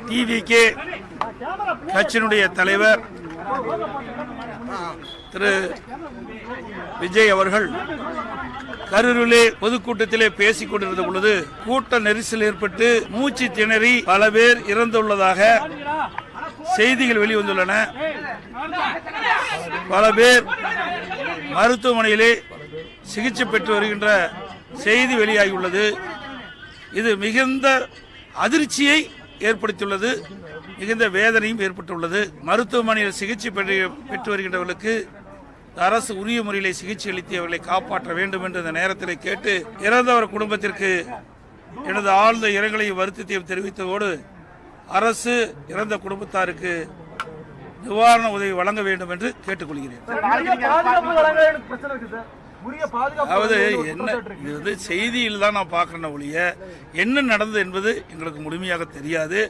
TVK கட்சியினுடைய தலைவர் திரு விஜய் அவர்கள் கரூரிலே பொதுக்கூட்டத்திலே பேசிக் கொண்டிருந்த பொழுது கூட்ட நெரிசல் ஏற்பட்டு மூச்சு திணறி பல பேர் இறந்துள்ளதாக செய்திகள் வெளிவந்துள்ளன. பல பேர் மருத்துவமனையிலே சிகிச்சை பெற்று வருகின்ற செய்தி வெளியாகியுள்ளது. இது மிகுந்த அதிர்ச்சியை ஏற்படுத்தியுள்ளது, மிகுந்த வேதனையும் ஏற்பட்டுள்ளது. மருத்துவமனையில் சிகிச்சை பெற்று வருகின்றவர்களுக்கு அரசு உரிய முறையிலே சிகிச்சை அளித்து அவர்களை காப்பாற்ற வேண்டும் என்று இந்த நேரத்தில் கேட்டு இறந்தவர் குடும்பத்திற்கு எனது ஆழ்ந்த இரங்கலையும் வருத்தத்தையும் தெரிவித்ததோடு அரசு இறந்த குடும்பத்தாருக்கு நிவாரண உதவி வழங்க வேண்டும் என்று கேட்டுக்கொள்கிறேன். அதாவது என்ன இது செய்தியில் தான் நான் பார்க்கிறேன் ஒழிய என்ன நடந்தது என்பது எங்களுக்கு முழுமையாக தெரியாது.